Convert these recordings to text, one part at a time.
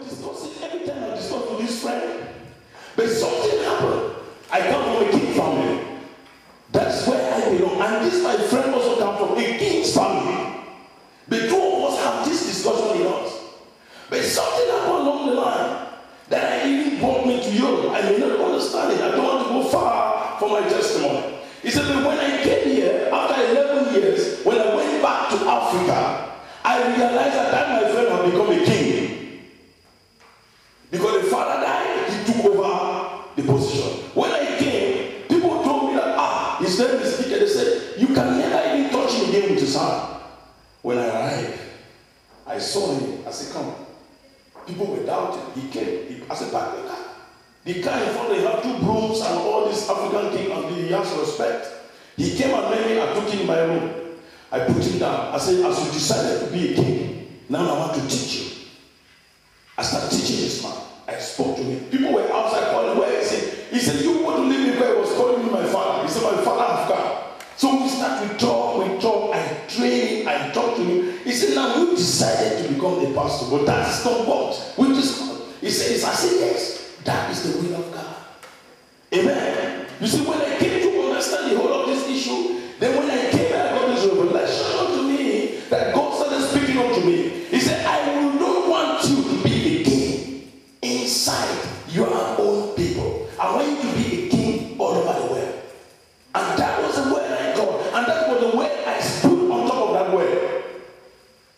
discussing, every time I discuss with this friend, but something happened. I come from a king family. That's where I belong. And this my friend also come from a king's family. The two of us have this discussion in us. But something happened along the line that I even brought me to Europe. I may not understand it. I don't want to go far for my testimony. He said, but when I came here, after 11 years, when I went back to Africa, I realized that my friend had become a king. Because the father died, he took over the position. When I came, people told me that, his name is Peter. They said, you can never even touch him again with his hand. When I arrived, I saw him. I said, come. People were doubting. He came. I said, back the car. The car in front, they have 2 brooms and all this African king, and he has respect. He came and met me. I took him in my room. I put him down. I said, as you decided to be a king, now I want to teach you. I started teaching this man. I spoke to him. People were outside calling, where is he? He said, you want to leave me where he was calling me my father. He said, my father has come. So we start, we talk, I train him, I talk to him. He said, now we decided to become a pastor, but that's not what. We just, he said, I said, yes, that is the will of God. Amen. You see, when I came to understand the whole of this issue, then when I came, I got this revelation unto me that God started speaking unto me. He said, I will not want you to be a king inside your own people. I want you to be a king all over the world. And that was the word I got. And that was the word I stood on top of that word.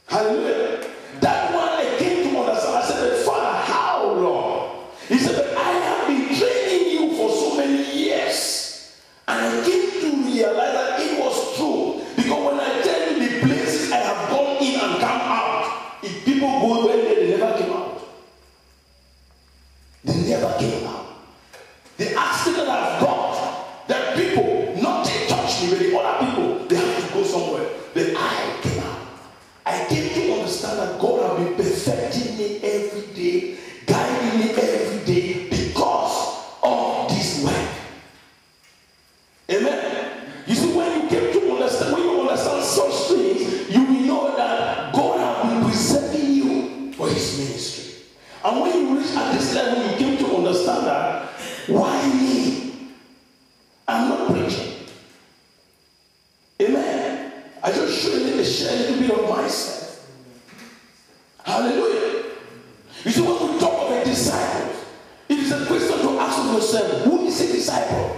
Hallelujah. That one I came to understand. I said, Father, how long? He said, but I have been training you for so many years. And I came to realize that it was true. Because when I tell you the places I have gone in and come out, if people go where they never came out. They never came out. The accident I've got, that people, not they touch me, but the other people, they have to go somewhere. But I came out. I came to understand that God has been perfecting me every day, guiding me every day because of this work. Amen. You see, when you came to understand, when you understand such things, you will know that God has been preserving you for his ministry. And when you reach at this level, you came to understand that, why me? I'm not preaching. Amen. I just share a little bit of myself. Hallelujah. You see, when we talk of a disciple, it is a question to ask yourself, who is a disciple?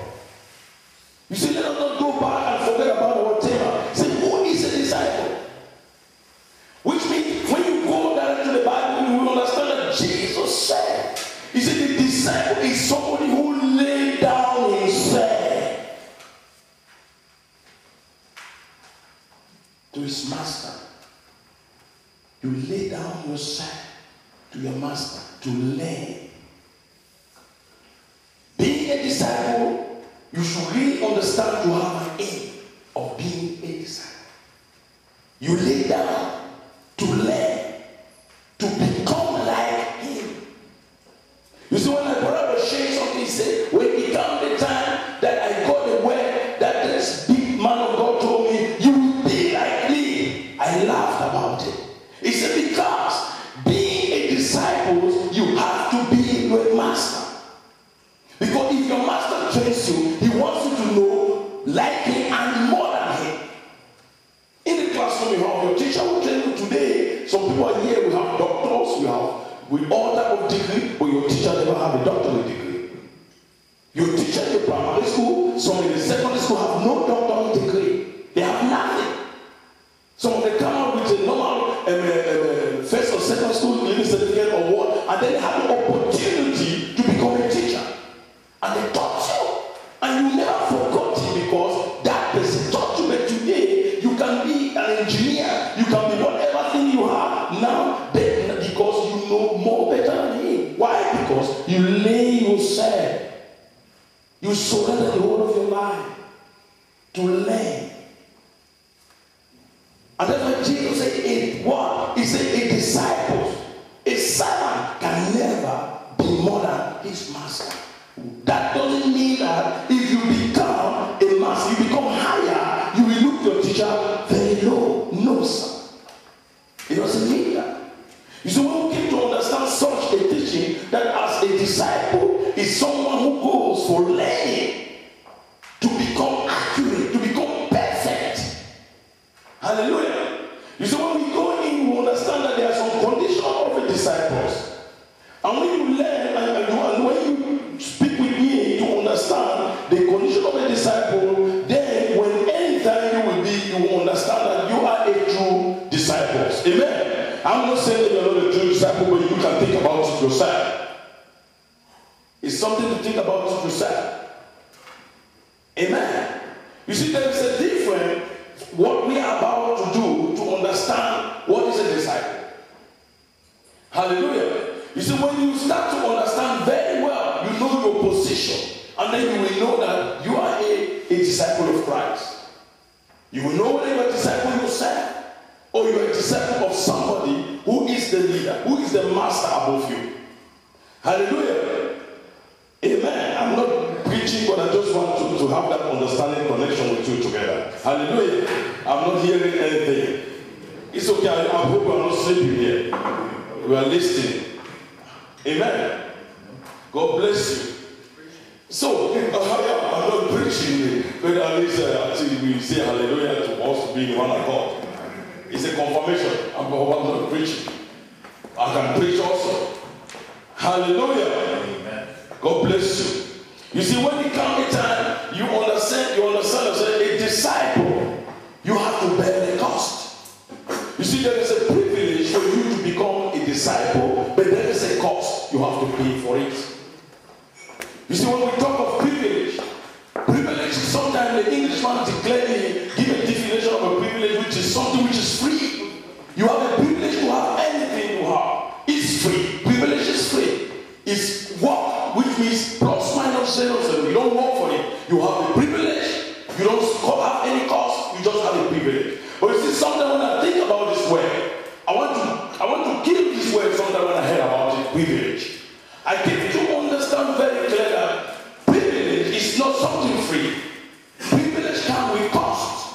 You see, let us not go back and forget about our tema. Say, who is a disciple? Which means, when you go down to the Bible, you will understand that Jesus said, he said, the disciple is somebody who laid down himself to his master. You lay down yourself to your master to learn. Being a disciple, you should really understand to have an aim of being a disciple. You lay down to learn, to become like him. You see, when my brother was sharing something, he said, when it comes the time that I got the word that this big man of God told me, you will be like me, I laughed about it. He said, because being a disciple, you have to be your master. Because if your master trains you, he wants you to know, like him and more than him. In the classroom, you have your teacher will train you today. Some people are here, we have doctors, we have with all type of degree, but your teacher never have a doctorate degree. Your teacher in the primary school, some in the secondary school have no doctorate degree. They have nothing. Some of them come out with a normal first or second school living certificate or what, and then they have the opportunity to become a teacher. And they taught you. And you never forgot it because that person taught you. But today, you can be an engineer, you can be whatever thing you have now, because you know more better than him. Why? Because you lay yourself. You surrender the whole of your life to learn. And that's why Jesus said, what? He said, a disciple, a servant can never be more than his master. That doesn't mean that if you become a master, you become higher, you will look your teacher very low. No, sir. It doesn't mean that. You see, when we came to understand such a that as a disciple is someone who goes for learning to become accurate, to become perfect. Hallelujah. You see, when we go in, we understand that there are some conditions of the disciples. And when you learn and when you speak with me to understand the condition of a disciple, then when anytime you will understand that you are a true disciple. Amen. I'm not saying that you're not a true disciple, but you can think about it yourself. It's something to think about it yourself. Amen. You see, there is a difference what we are about to do to understand what is a disciple. Hallelujah. You see, when you start to understand very well, you know your position, and then you will know that you are a disciple of Christ. You will know whether you are a disciple yourself, or you are a disciple of somebody who is the leader, who is the master above you. Hallelujah. Amen. I'm not preaching, but I just want to have that understanding connection with you together. Hallelujah. I'm not hearing anything. It's okay. I hope I'm not sleeping here. We are listening. Amen. God bless you. So, I'm not preaching, but at least we say hallelujah to us being one accord. It's a confirmation. I'm not preaching. I can preach also. Hallelujah. Amen. God bless you. You see, when it comes a time, you understand a disciple, you have to bear the cost. You see, there is a privilege for you to become a disciple, but there is a cost. You have to pay for it. You see, when we talk of privilege is sometimes the Englishman give a definition of a privilege, which is something which is free. You have a privilege to have anything you have. It's free. Privilege is free. It's work, which means plus minus zero. So you don't work for it. You have a privilege. You don't have any cost. You just have a privilege. But you see, sometimes when I think about this word, I want to kill this word sometimes when I hear about it, privilege. I get to understand very clearly that privilege is not something free. Privilege comes with cost.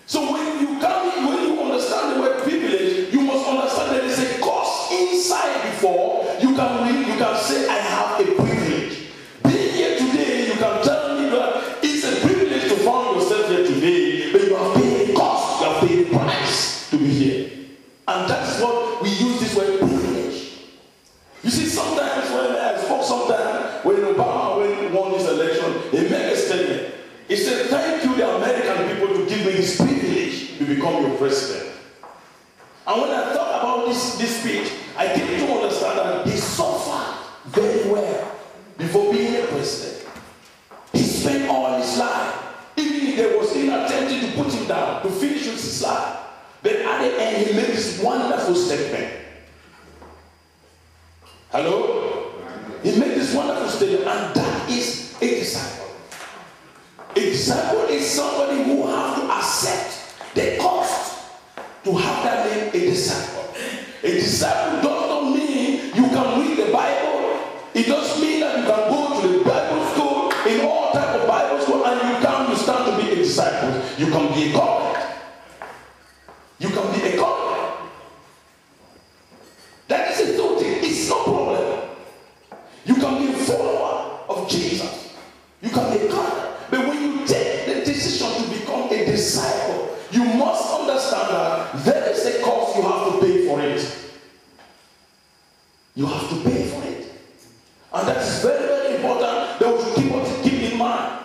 So when you understand the word privilege, you must understand there is a cost inside before you can say, I have a privilege. Being here today, you can tell me that it's a privilege to find yourself here today, but you have paid a cost, you have paid a price to be here. And that's what we use this word privilege. You see, sometimes when Obama won this election, he made a statement. He said, thank you, the American people, to give me this privilege to become your president. And when I thought about this speech, I came to understand that he suffered very well before being a president. He spent all his life, even if there was an attempt to put him down, to finish with his life. But at the end, he made this wonderful statement. Hello? He made this wonderful statement, and that is a disciple. A disciple is somebody who has to accept the cost to have that name, a disciple. A disciple does not mean you can read the Bible. It does mean that you can go to the Bible school, in all type of Bible school, and you stand to be a disciple. You can be a convert. You can be a convert. That is a good thing. It's no problem. You can be a follower of Jesus. You can be a convert. But when you take the decision to become a disciple, you must understand that there is a cost you have to pay for it. You have to pay for it. And that is very, very important that we should keep in mind.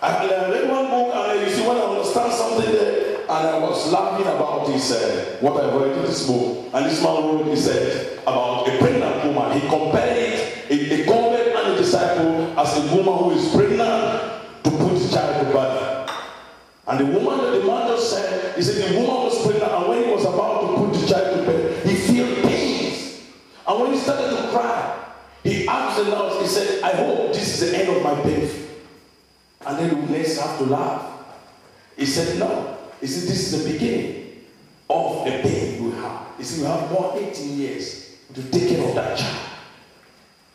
I read one book, and you see, when I understand something there, and I was laughing about this, what I read in this book. And this man wrote, he said, about a pregnant woman. He compared it, a convert and a disciple, as a woman who is pregnant to put the child to birth. And the man just said, he said the woman was pregnant, and when he was about to put the child to bed, he felt pains. And when he started to cry, he asked the nurse, he said, I hope this is the end of my pain. And then the nurse have to laugh. He said, no. He said, this is the beginning of the pain you have. He said, you have more 18 years to take care of that child.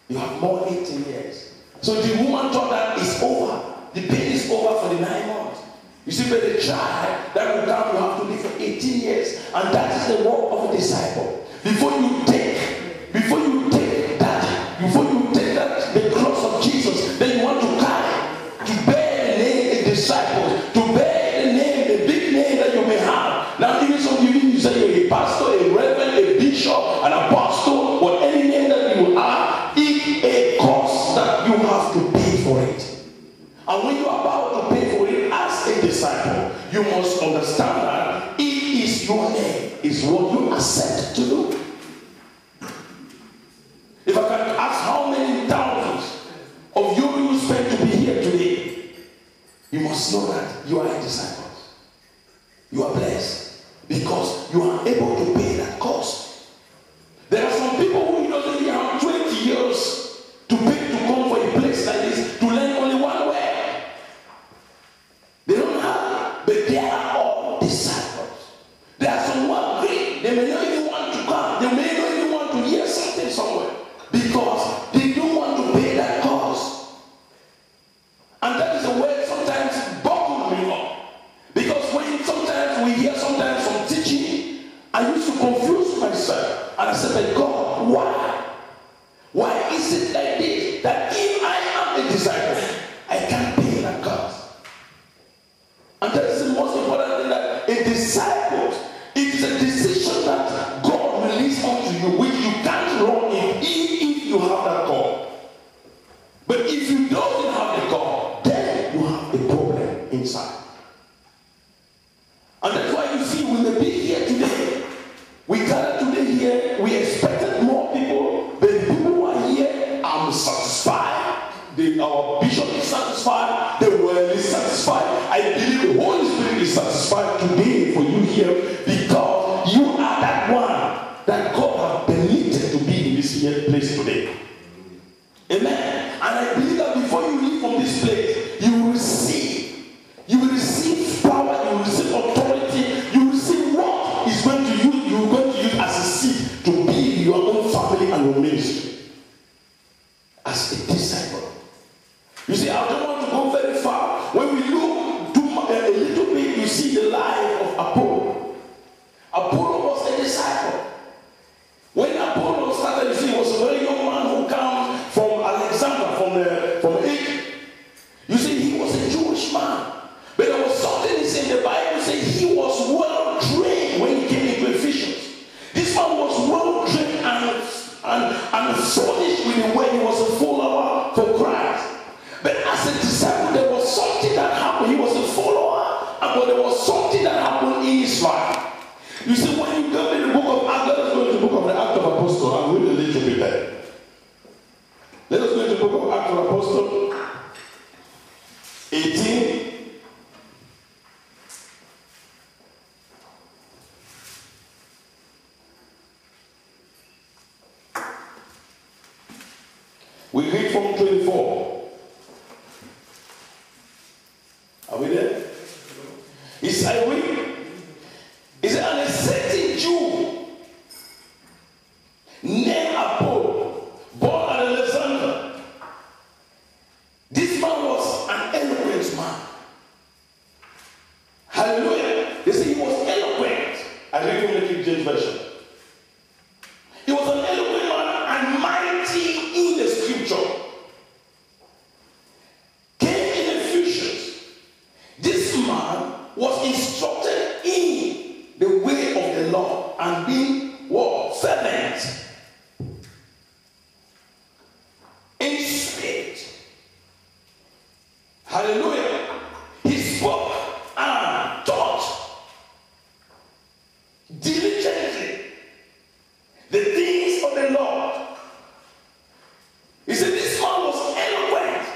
You have more 18 years. So the woman thought that it's over. The pain is over for the 9 months. You see, but the child that will come, you have to live for 18 years. And that is the work of a disciple. Before you take understand that it is your name, is what you accept to do. If I can ask how many thousands of euros you spent to be here today, you must know that you are a disciple. You are blessed because you are able to pay that cost. There are some people who don't even have 20 years to pay to come for a place like this to learn only one word. They don't have it, but they are all disciples. There are some who are great. They may not even want to come. They may not even want to hear something somewhere because they don't want to pay that cost. And that is a word sometimes boggles me up. Because when sometimes we hear sometimes some teaching, I used to confuse myself. And I said, but God, why? Why is it like this? That if I am a disciple, I can't pay that cost. And that is the most important thing, that a disciple, it is a decision that God released unto you, which you can't run in if you have that call. But if you don't have the call, then you have a problem inside. And that's why you see we may be here today. We gathered today here. We expected more people, but the people who are here, I'm satisfied. Our bishop is satisfied. The world is satisfied. I believe the Holy Spirit is satisfied today for you here because you are that one that God has permitted to be in this here place today. Amen. And I believe that before you leave from this place, you will receive power, you will receive authority, you will receive what is going to use, you're going to use as a seed to build your own family and your ministry. As a disciple. You see, I don't want to go very far. When we look a little bit, you see the life of Apollo. Apollo was a disciple. When Apollo started, you see, he was a very young man who came from Alexander, from Egypt. You see, he was a Jewish man. But there was something in the Bible saying he was well trained when he came into Ephesians. This man was well trained and furnished with the way he was a follower for Christ. But as a disciple, there was something that happened. He was a follower, but there was something that happened in his life. You see, when you go to the book of Acts, let us go to the book of the Acts of Apostles. I'm reading a little bit there. Let us go to the book of Acts of Apostles 18. We read from 24. Are we there? He said, he said, and a certain Jew named Apollo, born at Alexander. This man was an eloquent man. Hallelujah. They say he was eloquent. I read from the King James Version. He was an eloquent man and mighty in the scripture. Came in Ephesians. This man was instructed in the way of the Lord and being what? Fervent in spirit. Hallelujah. He spoke and taught diligently the things of the Lord. He said this man was eloquent.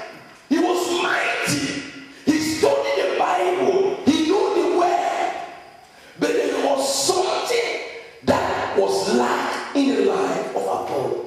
He was mighty. He studied the Bible. He knew the word. But there was something that was lack in the life of Apollo.